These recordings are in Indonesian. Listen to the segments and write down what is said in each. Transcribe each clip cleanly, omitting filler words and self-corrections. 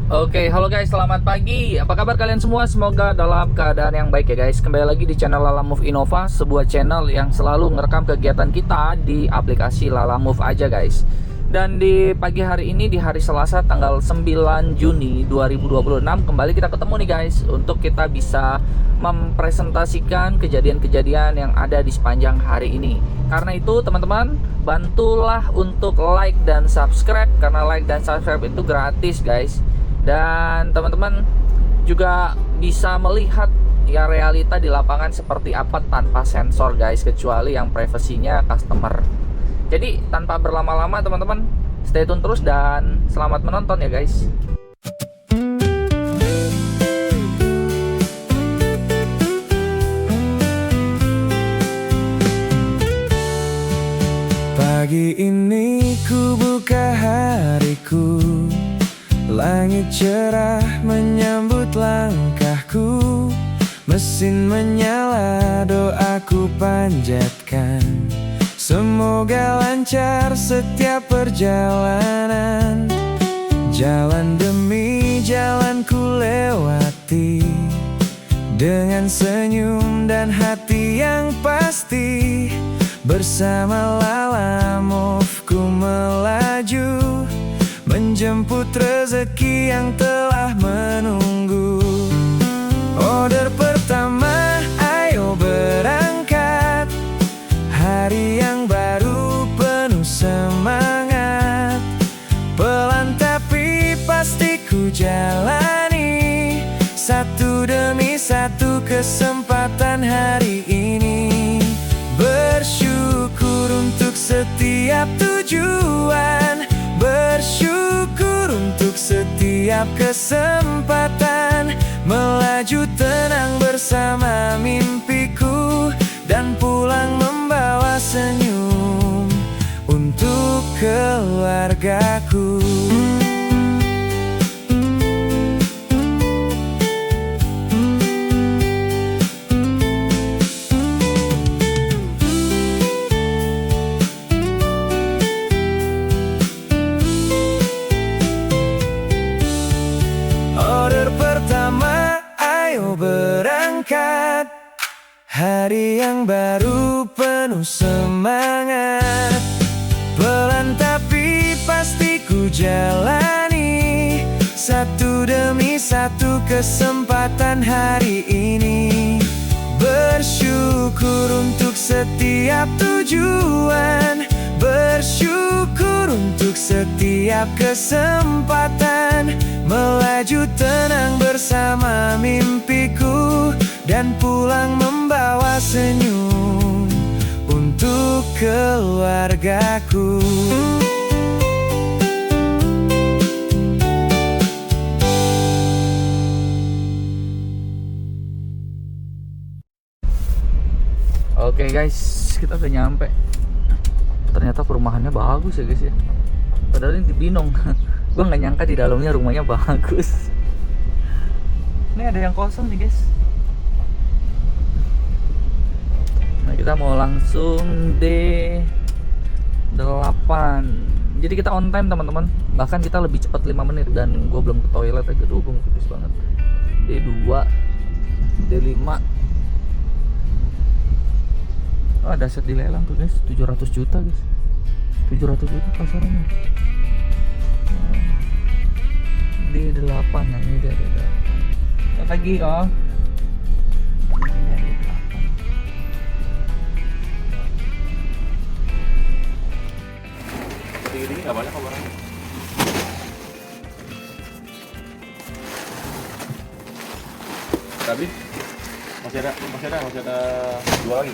Oke, halo guys, selamat pagi. Apa kabar kalian semua? Semoga dalam keadaan yang baik ya guys. Kembali lagi di channel Lala Move Innova, sebuah channel yang selalu ngerekam kegiatan kita di aplikasi Lala Move aja guys. Dan di pagi hari ini, di hari Selasa tanggal 9 Juni 2026, kembali kita ketemu nih guys, untuk kita bisa mempresentasikan kejadian-kejadian yang ada di sepanjang hari ini. Karena itu teman-teman, bantulah untuk like dan subscribe, karena like dan subscribe itu gratis guys. Dan teman-teman juga bisa melihat ya realita di lapangan seperti apa tanpa sensor guys, kecuali yang privasinya customer. Jadi tanpa berlama-lama teman-teman, stay tune terus dan selamat menonton ya guys. Pagi ini ku buka hariku, langit cerah menyambut langkahku. Mesin menyala, doaku panjatkan, semoga lancar setiap perjalanan. Jalan demi jalan ku lewati, dengan senyum dan hati yang pasti. Bersama Lala Move ku melaju, menjemput rezeki yang telah menunggu. Order pertama, ayo berangkat. Hari yang baru penuh semangat. Pelan tapi pasti ku jalani, satu demi satu kesempatan hari ini. Bersyukur untuk setiap tujuan, bersyukur untuk setiap kesempatan. Melaju tenang bersama mimpiku, dan pulang membawa senyum untuk keluargaku. Berangkat, hari yang baru penuh semangat. Pelan tapi pasti ku jalani, satu demi satu kesempatan hari ini. Bersyukur untuk setiap tujuan, bersyukur untuk setiap kesempatan. Melaju tenang bersama mimpiku, dan pulang membawa senyum untuk keluargaku. Oke guys, kita udah nyampe. Ternyata perumahannya bagus ya guys ya. Padahal ini di Binong. Gue nggak nyangka di dalamnya rumahnya bagus. Ini ada yang kosong nih guys. Nah, kita mau langsung D8. Jadi kita on time teman-teman. Bahkan kita lebih cepat 5 menit. Dan gue belum ke toilet aja. Gue pipis banget. D2, D5. Oh, ada set dilelang tuh guys, 700 juta guys. 700 juta pasarannya. D8, nah ini dia D8. Lagi oh. Ini dia D8. Ini nggak banyak kok barangnya. Tapi masih ada dua lagi.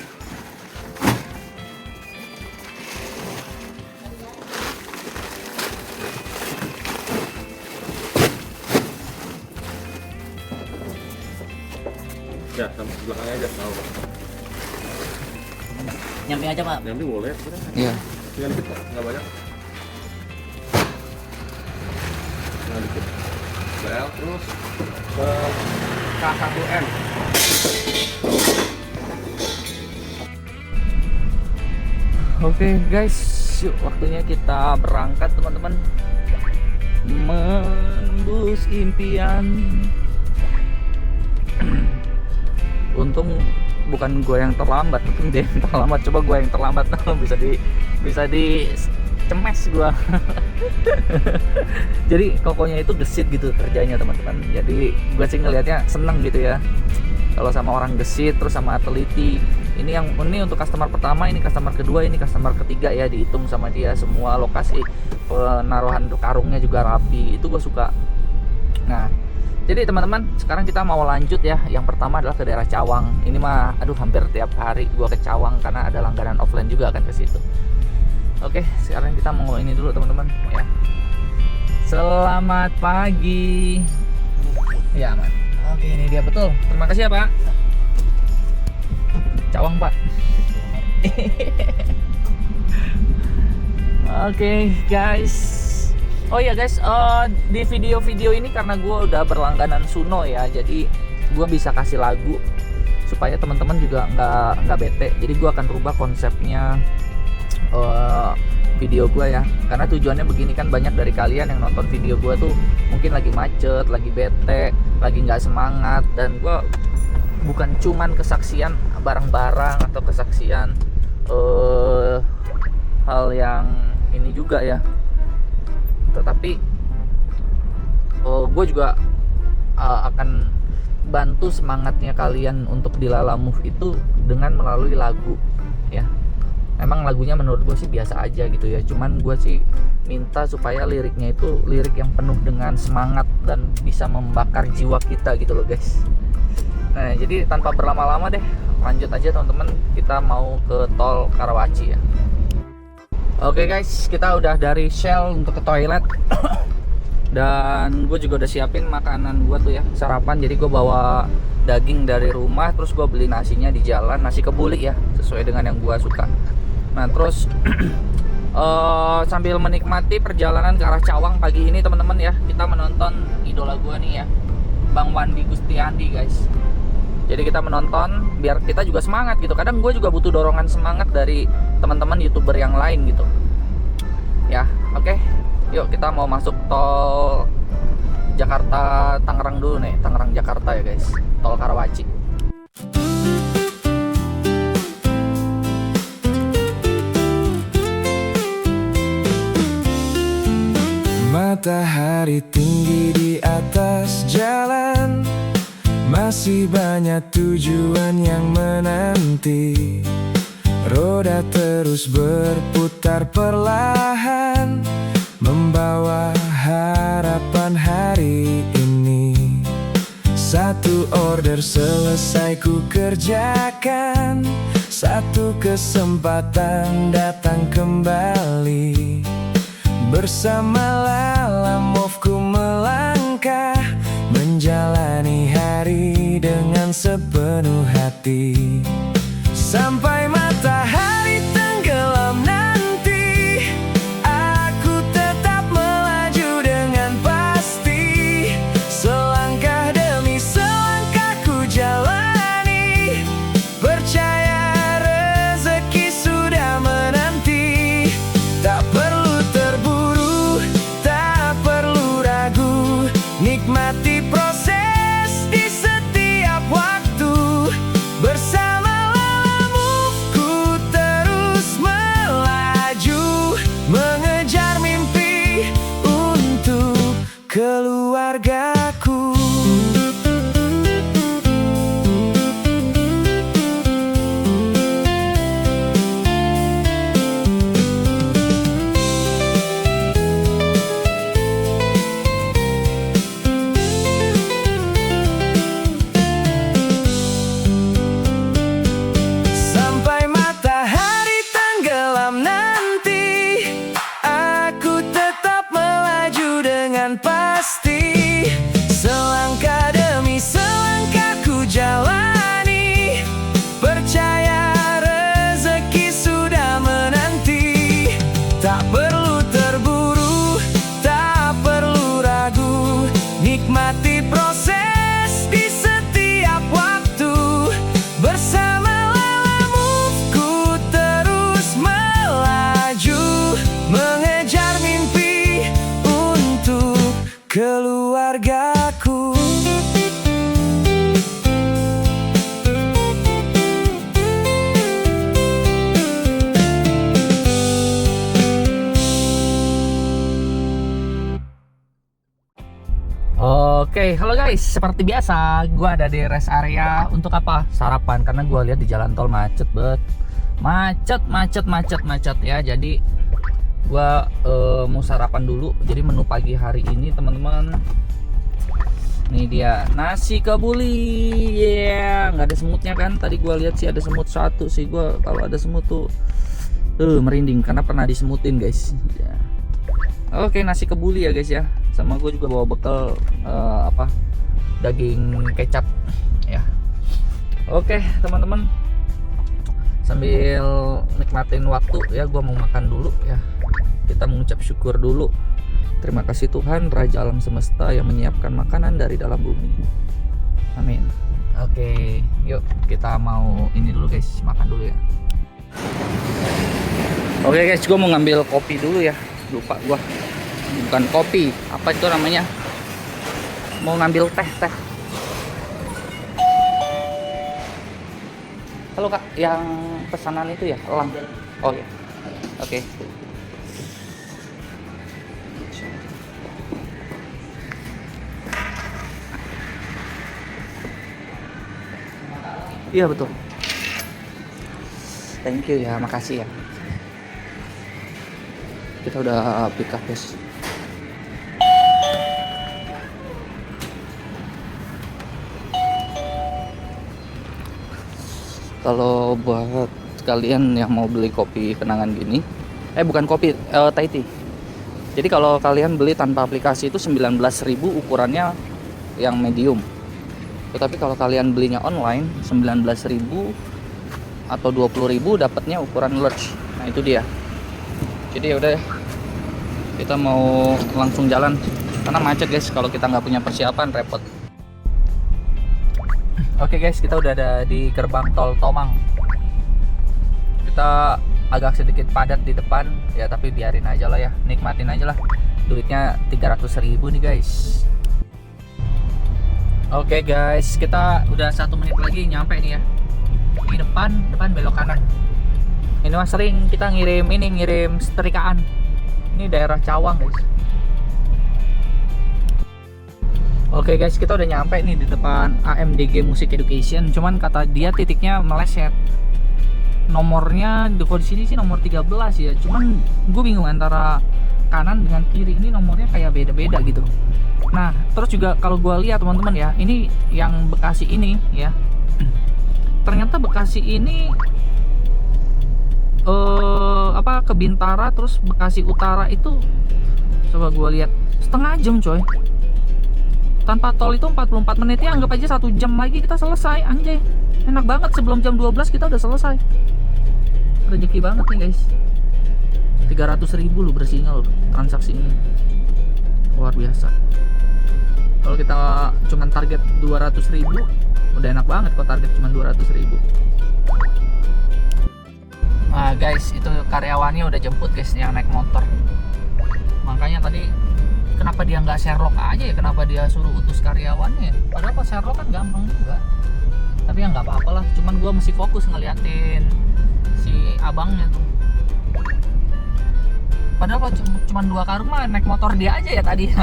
Ya, sampai belakangnya aja, tahu Pak. Nyampe aja Pak. Nyampe boleh, Iya. tinggal dikit Pak, nggak banyak. Tinggal dikit. BL terus ke K1M. Oke guys, yuk waktunya kita berangkat teman-teman. terus impian. Untung bukan gue yang terlambat, mungkin dia yang terlambat. Coba gue yang terlambat, bisa di cemes gue. Jadi kokonya itu gesit gitu kerjanya teman-teman. Jadi gue sih ngelihatnya seneng gitu ya, kalau sama orang gesit terus sama teliti. Ini untuk customer pertama, ini customer kedua, ini customer ketiga ya, dihitung sama dia semua. Lokasi penaruhan karungnya juga rapi, itu gue suka. Nah, jadi teman-teman, sekarang kita mau lanjut ya. Yang pertama adalah ke daerah Cawang. Ini mah aduh hampir tiap hari gua ke Cawang karena ada langganan offline juga kan ke situ. Oke, sekarang kita mau ini dulu teman-teman ya. Selamat pagi. Ya, aman. Oke, ini dia betul. Terima kasih ya, Pak. Cawang, Pak. Oke, guys. Oh ya guys, di video-video ini karena gue udah berlangganan Suno ya, jadi gue bisa kasih lagu supaya teman-teman juga nggak bete. Jadi gue akan rubah konsepnya video gue ya, karena tujuannya begini kan, banyak dari kalian yang nonton video gue tuh mungkin lagi macet, lagi bete, lagi nggak semangat, dan gue bukan cuman kesaksian barang-barang atau kesaksian hal yang ini juga ya, tetapi gue juga akan bantu semangatnya kalian untuk di Lala Move itu dengan melalui lagu ya. Emang lagunya menurut gue sih biasa aja gitu ya, cuman gue sih minta supaya liriknya itu lirik yang penuh dengan semangat dan bisa membakar jiwa kita gitu loh guys. Nah, jadi tanpa berlama-lama deh, lanjut aja teman-teman, kita mau ke tol Karawaci ya. Oke guys, kita udah dari Shell untuk ke toilet. Dan gue juga udah siapin makanan gue tuh ya, sarapan. Jadi gue bawa daging dari rumah, terus gue beli nasinya di jalan, nasi kebuli ya, sesuai dengan yang gue suka. Nah terus sambil menikmati perjalanan ke arah Cawang pagi ini teman-teman ya, kita menonton idola gue nih ya, Bang Wandi Gustiandi guys. Jadi kita menonton biar kita juga semangat gitu. Kadang gue juga butuh dorongan semangat dari teman-teman YouTuber yang lain gitu. Ya, oke. Yuk kita mau masuk tol Jakarta Tangerang dulu nih, Tangerang Jakarta ya guys. Tol Karawaci. Matahari tinggi di atas jalan, masih banyak tujuan yang menanti. Roda terus berputar perlahan, membawa harapan hari ini. Satu order selesai ku kerjakan, satu kesempatan datang kembali. Bersama Lala Move ku melangkah, menjalani hari dengan sepenuh hati. Sampai matahari tenggelam nanti, aku tetap melaju dengan pasti. Selangkah demi selangkah ku jalani, percaya rezeki sudah menanti. Tak perlu terburu, tak perlu ragu, nikmati proses di setiap waktu. Bersama Lala Move ku terus melaju, mengejar mimpi untuk keluargaku. Sampai matahari tenggelam nanti, aku tetap melaju dengan pasti. Selangkah demi selangkah ku jalani, percaya rezeki sudah menanti. Tak perlu terburu, tak perlu ragu, nikmati proses di setiap waktu. Bersama Lala Move ku terus melaju, mengejar mimpi untuk keluargaku. Oke, halo guys. Seperti biasa, gue ada di rest area untuk apa? Sarapan. Karena gue lihat di jalan tol macet banget, macet ya. Jadi gue mau sarapan dulu. Jadi menu pagi hari ini teman-teman, nih dia nasi kebuli. Nggak ada semutnya kan? Tadi gue lihat sih ada semut satu sih. Gue kalau ada semut tuh merinding karena pernah disemutin guys. Oke, nasi kebuli ya guys ya. Sama gue juga bawa bekal daging kecap ya. Oke teman-teman, sambil nikmatin waktu ya, gue mau makan dulu ya. Kita mengucap syukur dulu. Terima kasih Tuhan Raja alam semesta yang menyiapkan makanan dari dalam bumi. Amin. Oke, yuk kita mau ini dulu guys, makan dulu ya. Oke guys, gue mau ngambil kopi dulu ya. Lupa gue, bukan kopi, apa itu namanya, mau ngambil teh. Halo kak, yang pesanan itu ya, elang. Oh ya, oke. Iya betul, thank you ya, makasih ya. Kita udah pick up guys. Kalau buat kalian yang mau beli kopi kenangan gini, bukan kopi, Thai tea. Jadi kalau kalian beli tanpa aplikasi itu 19.000 ukurannya yang medium. Tetapi kalau kalian belinya online 19.000 atau 20.000 dapatnya ukuran large. Nah itu dia. Jadi yaudah, kita mau langsung jalan karena macet guys. Kalau kita nggak punya persiapan repot. Oke guys, kita udah ada di gerbang tol Tomang. Kita agak sedikit padat di depan ya, tapi biarin aja lah ya, nikmatin aja lah. Duitnya 300.000 nih guys. Oke guys, kita udah 1 menit lagi nyampe nih ya. Di depan belok kanan. Ini mah sering kita ngirim setrikaan. Ini daerah Cawang guys. Oke guys, kita udah nyampe nih di depan AMDG Music Education. Cuman kata dia titiknya meleset. Nomornya di sini sih nomor 13 ya. Cuman gue bingung antara kanan dengan kiri, ini nomornya kayak beda-beda gitu. Nah, terus juga kalau gue lihat teman-teman ya, ini yang Bekasi ini ya. Ternyata Bekasi ini ke Bintara, terus Bekasi Utara itu coba gue lihat setengah jam coy. Tanpa tol itu 44 menit ya, anggap aja 1 jam lagi kita selesai. Anjay, enak banget, sebelum jam 12 kita udah selesai. Rezeki banget nih guys. 300.000 lu bersihnya lu transaksi ini, luar biasa. Kalau kita cuman target 200.000 udah enak banget. Kok target cuman 200.000. Nah guys, itu karyawannya udah jemput guys yang naik motor. Makanya tadi kenapa dia nggak Sherlock aja ya, kenapa dia suruh utus karyawannya. Padahal pas Sherlock kan gampang juga. Tapi ya nggak apa-apa lah, cuman gue masih fokus ngeliatin si abangnya tuh. Padahal kalau cuma 2 karung mah naik motor dia aja ya tadi.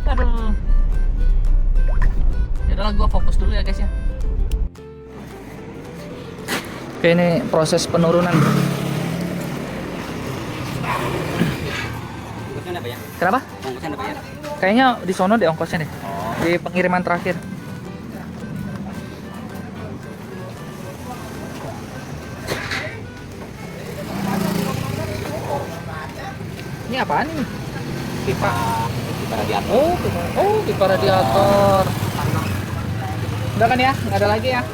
Aduh. Yaudah, gue fokus dulu ya guys ya. Oke, ini proses penurunan. Ongkosnya apa ya? Kenapa? Ongkosnya apa ya? Kayaknya di sono deh ongkosnya deh. Oh. Di pengiriman terakhir. Ini apaan nih? Pipa. Pipa radiator. Pipa radiator. Udah kan ya? Nggak ada lagi ya?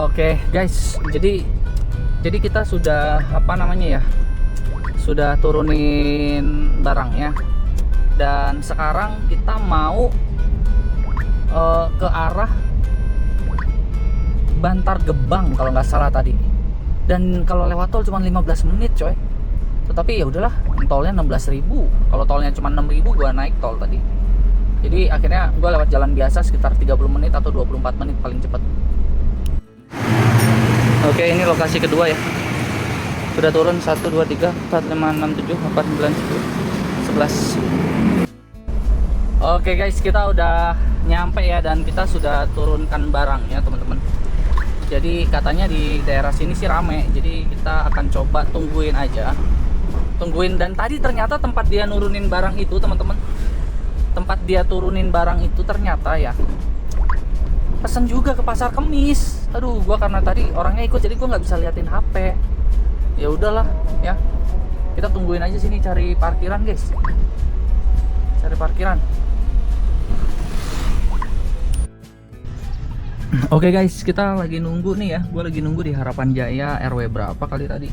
Oke guys, jadi kita sudah sudah turunin barangnya, dan sekarang kita mau ke arah Bantar Gebang kalau nggak salah tadi. Dan kalau lewat tol cuma 15 menit coy. Tapi ya udahlah, tolnya 16.000. Kalau tolnya cuma 6.000 gua naik tol tadi. Jadi akhirnya gua lewat jalan biasa sekitar 30 menit atau 24 menit paling cepat. Oke, ini lokasi kedua ya. Sudah turun 1 2 3 4 5 6 7 8 9 10 11. Oke guys, kita udah nyampe ya, dan kita sudah turunkan barang ya teman-teman. Jadi katanya di daerah sini sih rame, jadi kita akan coba tungguin aja. Tungguin, dan tadi ternyata tempat dia nurunin barang itu teman-teman, tempat dia turunin barang itu ternyata ya pesan juga ke Pasar Kemis. Aduh, gua karena tadi orangnya ikut jadi gua nggak bisa liatin HP. Ya udahlah ya, kita tungguin aja sini, cari parkiran guys, cari parkiran. Oke guys, kita lagi nunggu nih ya. Gue lagi nunggu di Harapan Jaya RW berapa kali tadi.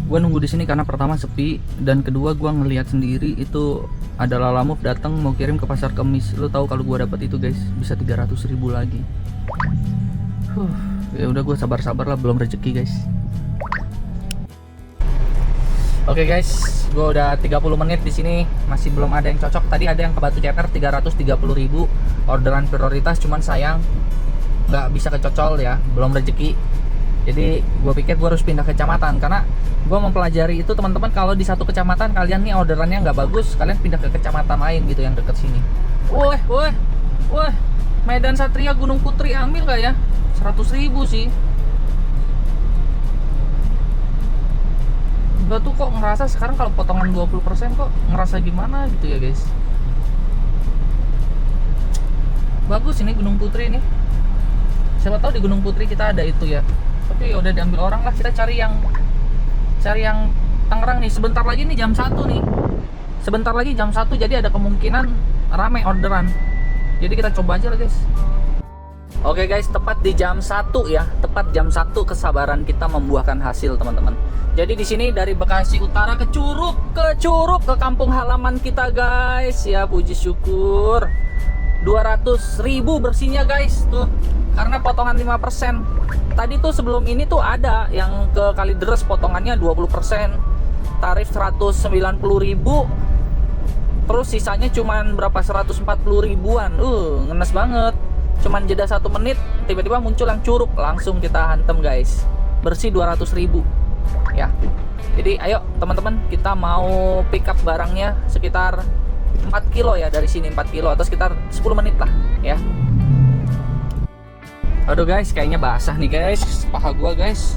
Gue nunggu di sini karena pertama sepi, dan kedua gue ngelihat sendiri itu ada Lalamove datang mau kirim ke Pasar Kemis. Lo tahu kalau gue dapet itu guys, bisa 300.000 lagi. Ya udah, gue sabar-sabar lah, belum rezeki guys. Oke guys, gue udah 30 menit di sini, masih belum ada yang cocok. Tadi ada yang ke Batu Ceper 330.000 orderan prioritas, cuman sayang nggak bisa kecocol ya, belum rezeki. Jadi gue pikir gue harus pindah kecamatan, karena gue mempelajari itu teman-teman, kalau di satu kecamatan kalian nih orderannya nggak bagus, kalian pindah ke kecamatan lain gitu yang deket sini. Woi, Medan Satria Gunung Putri ambil nggak ya? 100.000 sih. Gue tuh kok ngerasa sekarang kalau potongan 20% kok ngerasa gimana gitu ya guys. Bagus ini Gunung Putri nih. Siapa tahu di Gunung Putri kita ada itu ya. Tapi udah diambil orang lah, kita cari yang Tangerang nih. Sebentar lagi nih jam 1 nih. Sebentar lagi jam 1, jadi ada kemungkinan rame orderan. Jadi kita coba aja lah guys. Oke guys, tepat di jam 1 ya. Tepat jam 1 kesabaran kita membuahkan hasil teman-teman. Jadi di sini dari Bekasi Utara ke Curug ke kampung halaman kita guys. Ya puji syukur. 200.000 bersihnya guys tuh, karena potongan 5%. Tadi tuh sebelum ini tuh ada yang ke Kalideres potongannya 20%, tarif 190.000, terus sisanya cuman berapa, 140 ribuan. Ngenes banget. Cuman jeda 1 menit tiba-tiba muncul yang Curug, langsung kita hantem guys, bersih 200.000 ya. Jadi ayo teman-teman, kita mau pick up barangnya sekitar 4 kilo ya, dari sini 4 kilo atau sekitar 10 menit lah ya. Aduh guys, kayaknya basah nih guys, paha gua guys,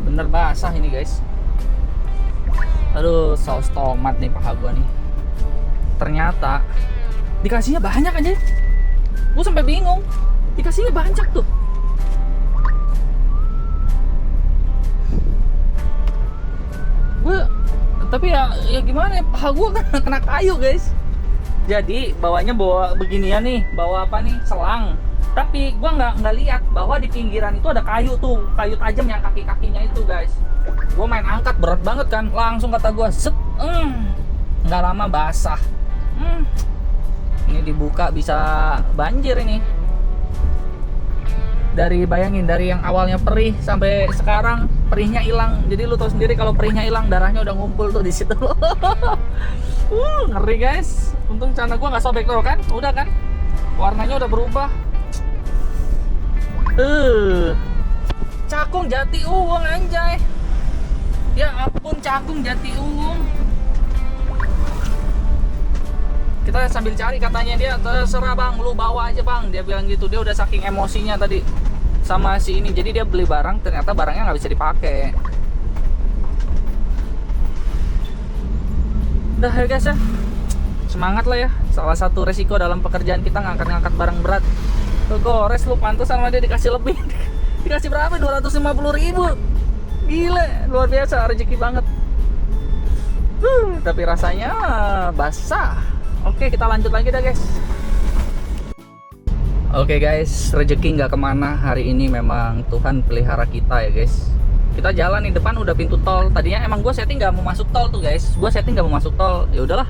bener basah ini guys. Aduh, saus tomat nih paha gua nih. Ternyata dikasihnya banyak aja, gua sampai bingung, dikasihnya banyak tuh. Tapi ya gimana ya, paha gua kan kena kayu guys. Jadi bawa beginian nih, bawa apa nih, selang. Tapi gua nggak lihat bahwa di pinggiran itu ada kayu tuh, kayu tajam yang kaki-kakinya itu guys. Gua main angkat berat banget kan, langsung kata gua set, nggak lama basah. Ini dibuka bisa banjir ini. Bayangin dari yang awalnya perih sampai sekarang perihnya hilang. Jadi lu tahu sendiri kalau perihnya hilang, darahnya udah ngumpul tuh di situ. Ngeri guys. Untung celana gua nggak sobek tuh kan, udah kan, warnanya udah berubah. Cakung Jati Uwung anjay. Ya ampun, Cakung Jati Uwung. Kita sambil cari, katanya dia terserah bang, lu bawa aja bang, dia bilang gitu. Dia udah saking emosinya tadi sama si ini, jadi dia beli barang, ternyata barangnya nggak bisa dipakai. Udah ya guys ya, semangat lah ya. Salah satu resiko dalam pekerjaan kita ngangkat-ngangkat barang berat. Gores lu, pantas sama dia dikasih lebih. Dikasih berapa? 250.000. Gila, luar biasa, rezeki banget. Tapi rasanya basah. Oke, kita lanjut lagi dah guys. Oke guys, rezeki nggak kemana hari ini, memang Tuhan pelihara kita ya guys. Kita jalan di depan udah pintu tol. Tadinya emang gue setting nggak mau masuk tol tuh guys. Gue setting nggak mau masuk tol. Ya udahlah,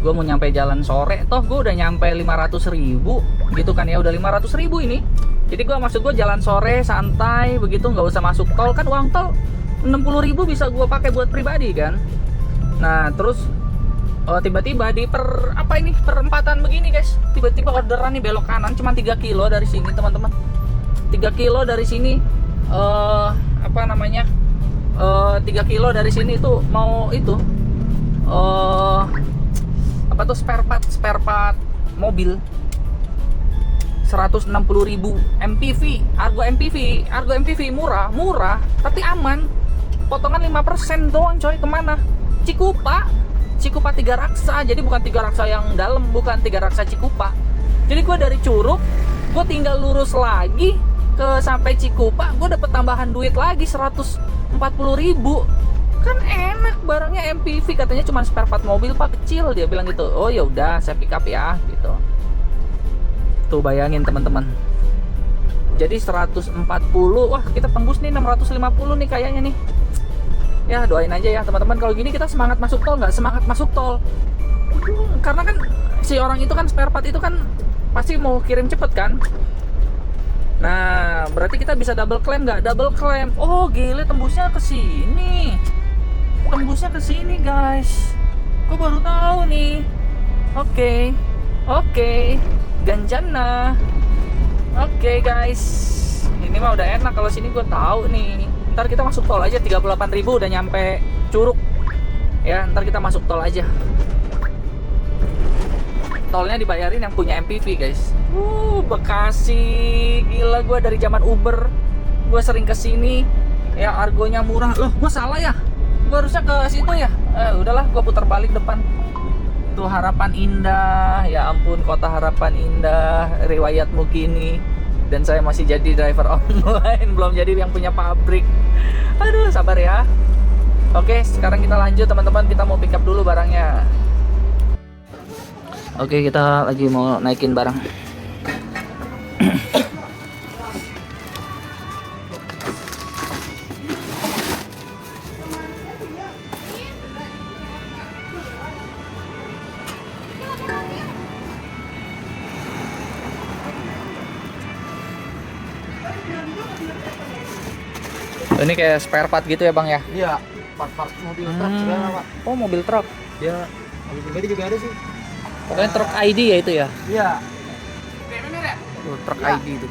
gue mau nyampe jalan sore. Toh gue udah nyampe 500.000 gitu kan ya. Udah 500.000 ini. Jadi maksud gue jalan sore santai begitu, nggak usah masuk tol kan. Uang tol 60.000 bisa gue pakai buat pribadi kan. Nah terus tiba-tiba di perempatan begini guys, tiba-tiba orderan nih belok kanan cuma 3 kilo dari sini teman-teman. 3 kilo dari sini 3 kilo dari sini tuh mau itu spare part mobil 160.000 MPV. Harga MPV murah tapi aman, potongan 5% doang coy. Kemana? Cikupa 3 Raksa. Jadi bukan 3 Raksa yang dalam, bukan 3 Raksa Cikupa. Jadi gue dari Curug, gue tinggal lurus lagi ke sampai Cikupa, gue dapet tambahan duit lagi 140.000. Kan enak, barangnya MPV, katanya cuma spare part mobil pak, kecil, dia bilang gitu. Oh ya udah, saya pick up ya gitu. Tuh bayangin teman-teman. Jadi 140, wah kita tembus nih 650 nih kayaknya nih. Ya doain aja ya teman-teman, kalau gini kita semangat masuk tol, nggak semangat masuk tol. Karena kan si orang itu kan spare part itu kan pasti mau kirim cepet kan. Nah berarti kita bisa double claim nggak? Double claim. Oh gile, tembusnya ke sini. Tembusnya ke sini guys. Kok baru tahu nih. Oke. Ganjana. Oke guys. Ini mah udah enak kalau sini gue tahu nih. Ntar kita masuk tol aja, 38.000 udah nyampe Curug. Ya, ntar kita masuk tol aja. Tolnya dibayarin yang punya MPV, guys. Bekasi. Gila, gue dari zaman Uber. Gue sering kesini. Ya, argonya murah. Loh, gue salah ya? Gue harusnya ke situ ya? Udahlah, gue putar balik depan. Tuh Harapan Indah. Ya ampun, kota Harapan Indah. Riwayatmu kini. Dan saya masih jadi driver online, belum jadi yang punya pabrik. Aduh, sabar ya. Oke, sekarang kita lanjut teman-teman. Kita mau pick up dulu barangnya. Oke, kita lagi mau naikin barang. Ini kayak spare part gitu ya bang ya? Iya, part-part mobil truk segala pak. Oh mobil truk? Ya, mobil pribadi juga ada sih. Pokoknya truk ID ya itu ya? Iya. Truk ID itu.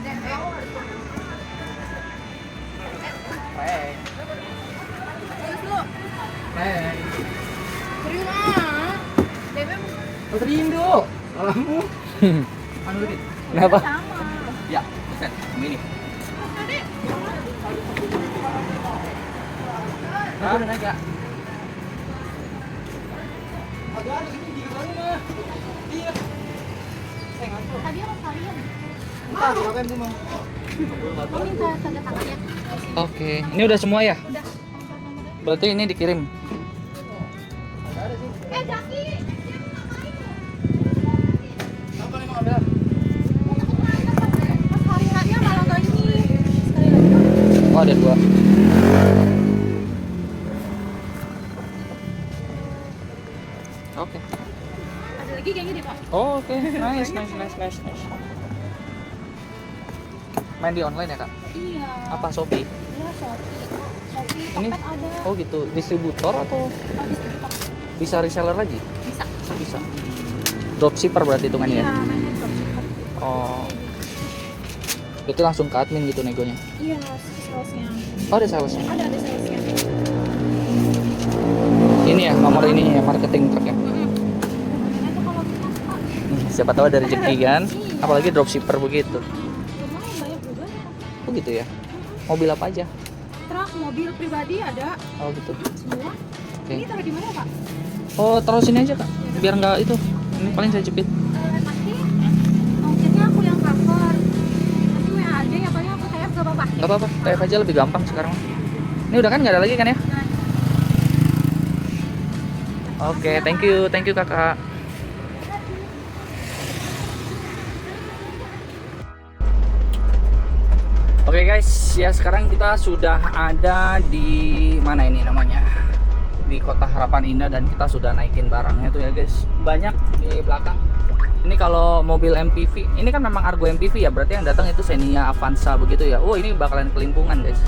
Terindo. Alamu. Anu dikit. Kenapa? Ya, bukan. Ini. Udah naik ya? Tadi apa kalian? Entah, silakan tuh, Mang. Ini tanda tangannya. Oke, ini udah semua ya? Udah. Berarti ini dikirim. Jaki. Apa nih, Mang, ambil? Pas hari hanya malah nggak ini. Sekali lagi. Oh ada 2. Oke. Ada lagi kayaknya deh Pak. Oh, oke. Nice. Main di online ya kak? Iya. Apa Shopee? Iya Shopee. Ini? Topet ada. Oh gitu. Distributor atau Distributor. bisa reseller lagi? Bisa. Dropshipper berarti hitungannya Iya, ya? mainnya dropshipper. Oh. Itu langsung ke admin gitu negonya? Iya, salesnya. Oh ada salesnya? Ada salesnya. Ini ya nomor ini ya, marketing truk ya? Itu kalau kita Pak, Siapa tahu ada rezeki kan? Apalagi dropshipper begitu. lumayan banyak juga. Oh gitu ya? Mobil apa aja? Truk, mobil pribadi ada Oh gitu. semua. Oke. Ini taruh di mana Pak? Oh taruh sini aja kak, biar nggak itu. Ini paling saya jepit. Nanti ongkirnya aku yang cover. Nanti WA aja ya paling aku kayak gak apa-apa. Nggak apa-apa, TF aja lebih gampang sekarang. Ini udah kan nggak ada lagi kan ya? Oke, thank you kakak. Oke guys, ya sekarang kita sudah ada di mana ini namanya? Di Kota Harapan Indah dan kita sudah naikin barangnya tuh ya guys. Banyak di belakang. Ini kalau mobil MPV, ini kan memang Argo MPV ya, berarti yang datang itu Xenia Avanza begitu ya. Oh, ini bakalan kelimpungan guys.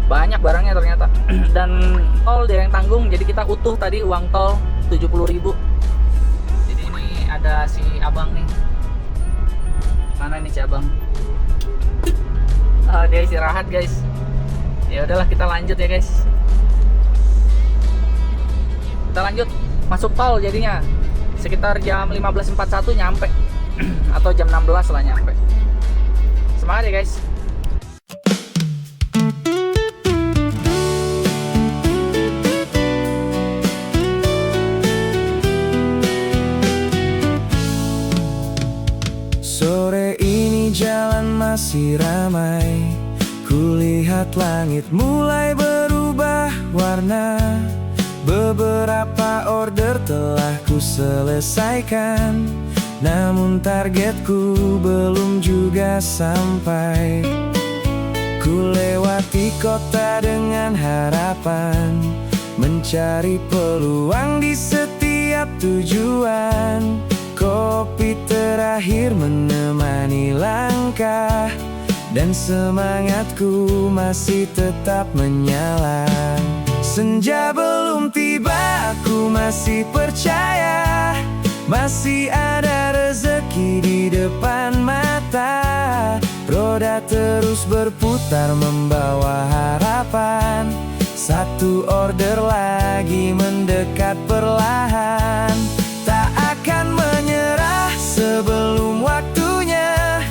banyak barangnya ternyata. Dan tol dia yang tanggung, jadi kita utuh tadi uang tol 70.000. Jadi ini ada si abang nih. Mana nih si abang? Dia istirahat guys. Ya udahlah, kita lanjut ya guys. Kita lanjut masuk tol, jadinya sekitar jam 15.41 nyampe atau jam 16 lah nyampe. Semangat ya guys. Sore ini jalan masih ramai, kulihat langit mulai berubah warna. Beberapa order telah ku selesaikan, namun targetku belum juga sampai. Ku lewati kota dengan harapan, mencari peluang di setiap tujuan. Kopi terakhir menemani langkah, dan semangatku masih tetap menyala. Senja belum tiba, aku masih percaya masih ada rezeki di depan mata. Roda terus berputar membawa harapan, satu order lagi mendekat perlahan. Tak akan menyerah sebelum waktunya,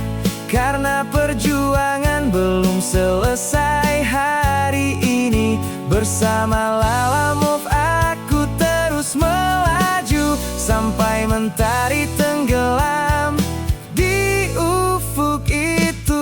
karena perjuangan belum selesai. Hari ini bersama Lala Move aku terus melaju sampai mentari tenggelam di ufuk itu.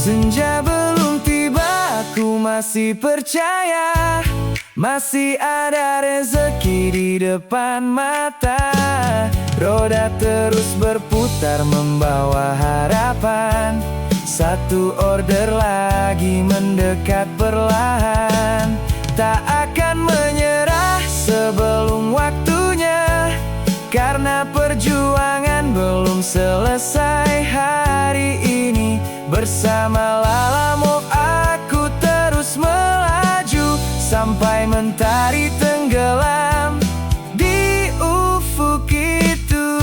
Senja belum tiba, aku masih percaya masih ada rezeki di depan mata. Roda terus berputar membawa harapan, satu order lagi mendekat perlahan. Tak akan menyerah sebelum waktunya, karena perjuangan belum selesai. Hari ini bersama Lala Move aku terus melaju sampai mentari tenggelam di ufuk itu.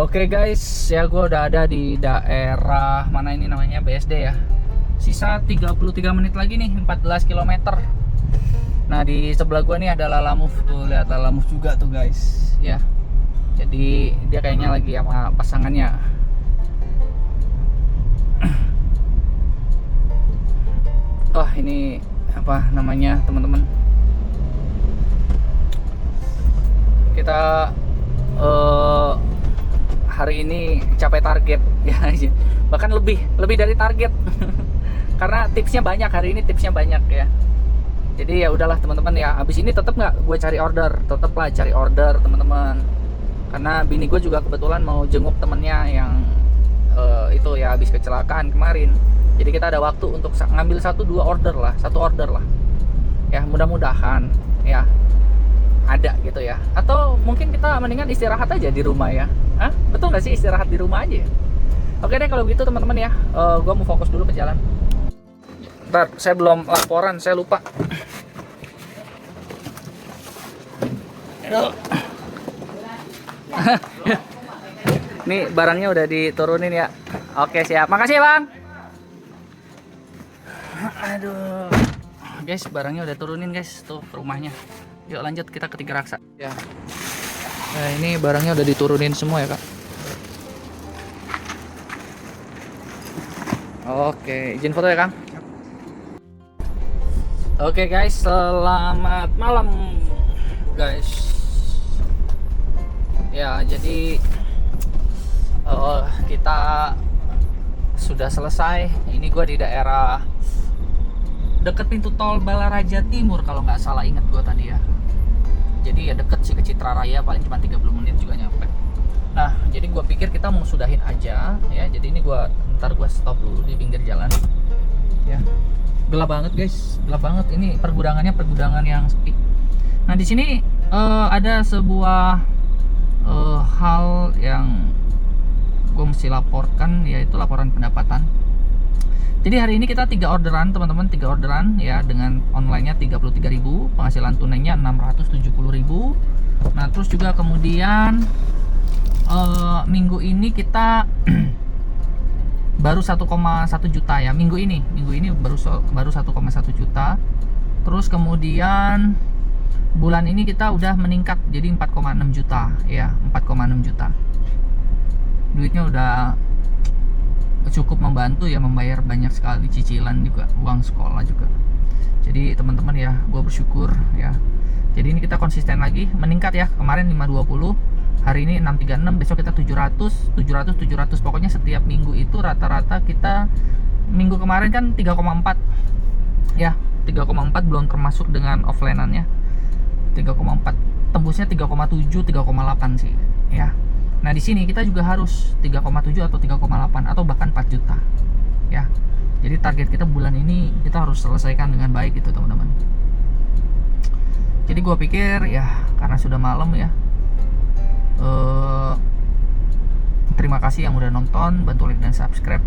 Oke guys, ya gue udah ada di daerah mana ini namanya, BSD ya. Sisa 33 menit lagi nih, 14 km. Nah di sebelah gue nih ada Lala Move, tuh lihat Lala Move juga tuh guys ya. Jadi dia kayaknya lagi sama pasangannya. Oh ini apa namanya teman-teman, kita hari ini capai target ya, bahkan lebih dari target. Karena tipsnya banyak hari ini, tipsnya banyak ya. Jadi ya udahlah teman-teman ya, abis ini tetap nggak gue cari order, tetaplah cari order teman-teman. Karena bini gue juga kebetulan mau jenguk temennya yang itu ya habis kecelakaan kemarin. Jadi kita ada waktu untuk ngambil satu order lah ya, mudah-mudahan ya ada gitu ya. Atau mungkin kita mendingan istirahat aja di rumah ya. Hah? Betul nggak sih istirahat di rumah aja? Oke deh kalau gitu teman-teman ya, gue mau fokus dulu ke jalan. Bentar, saya belum laporan, saya lupa. Nih barangnya udah diturunin ya. Oke siap, makasih ya bang. Aduh guys, barangnya udah turunin guys, tuh rumahnya. Yuk lanjut kita ke Tiga Raksa ya. Nah ini barangnya udah diturunin semua ya kak. Oke, izin foto ya kang. Oke guys, selamat malam guys. Ya jadi Kita sudah selesai. Ini gue di daerah deket pintu tol Balaraja Timur kalau nggak salah, ingat gue tadi ya. Jadi ya deket sih ke Citra Raya, paling cuma 30 menit juga nyampe. Nah, jadi gue pikir kita mau sudahin aja ya. Jadi ini ntar gue stop dulu di pinggir jalan. Ya, gelap banget guys, gelap banget. Ini pergudangan yang sepi. Nah di sini ada sebuah hal yang gue mesti laporkan, yaitu laporan pendapatan. Jadi hari ini kita 3 orderan teman-teman, 3 orderan ya, dengan online-nya 33.000, penghasilan tunainya 670.000. Nah terus juga kemudian minggu ini kita baru 1,1 juta ya, minggu ini baru 1,1 juta. Terus kemudian bulan ini kita udah meningkat jadi 4,6 juta ya, 4,6 juta. Duitnya udah cukup membantu ya, membayar banyak sekali cicilan juga, uang sekolah juga. Jadi teman-teman ya, gue bersyukur ya. Jadi ini kita konsisten lagi, meningkat ya. Kemarin 520, hari ini 636, besok kita 700. Pokoknya setiap minggu itu rata-rata kita, minggu kemarin kan 3,4 ya, 3,4 belum termasuk dengan offline-annya. 3,4, tembusnya 3,7, 3,8 sih ya. Nah di sini kita juga harus 3,7 atau 3,8 atau bahkan 4 juta ya. Jadi target kita bulan ini kita harus selesaikan dengan baik gitu teman-teman. Jadi gue pikir ya, karena sudah malam ya, terima kasih yang udah nonton, bantu like dan subscribe.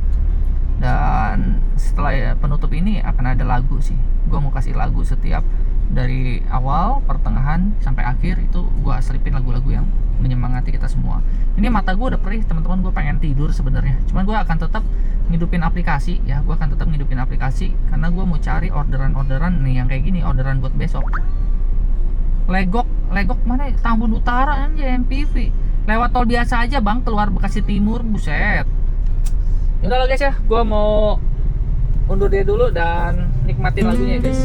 Dan setelah penutup ini akan ada lagu sih. Gue mau kasih lagu setiap dari awal, pertengahan sampai akhir, itu gue selipin lagu-lagu yang menyemangati kita semua. Ini mata gue udah perih teman-teman, gue pengen tidur sebenarnya. Cuman gue akan tetap ngidupin aplikasi ya, karena gue mau cari orderan nih yang kayak gini, orderan buat besok. Legok mana? Tambun Utara aja, MPV. Lewat tol biasa aja bang, keluar Bekasi Timur, buset. Yaudah lah guys ya, gue mau undur dia dulu dan nikmatin lagunya guys.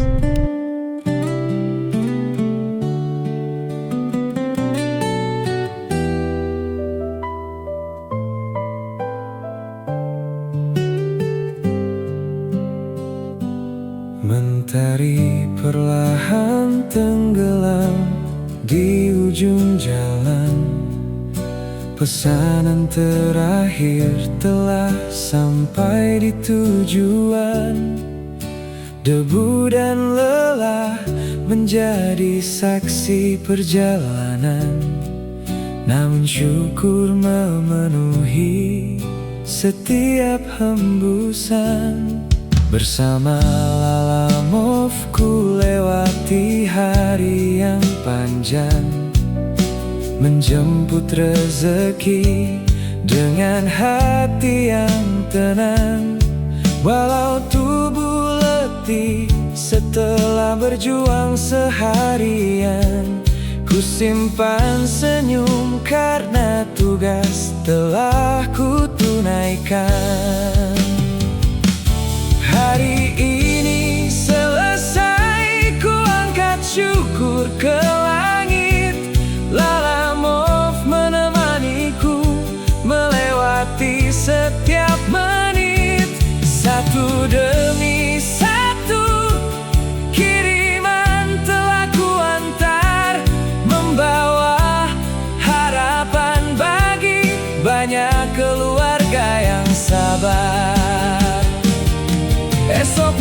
Mentari perlahan tenggelam di ujung jalan. Pesanan terakhir telah sampai di tujuan. Debu dan lelah menjadi saksi perjalanan. Namun syukur memenuhi setiap hembusan. Bersama Lalamove ku lewati hari yang panjang, menjemput rezeki dengan hati yang tenang. Walau tubuh letih setelah berjuang seharian, ku simpan senyum karena tugas telah ku tunaikan. Hari ini selesai, ku angkat syukur ke langit. Lalamove menemaniku melewati setiap menit. Satu demi satu kiriman telah ku antar, membawa harapan bagi banyak keluarga yang sabar. Esok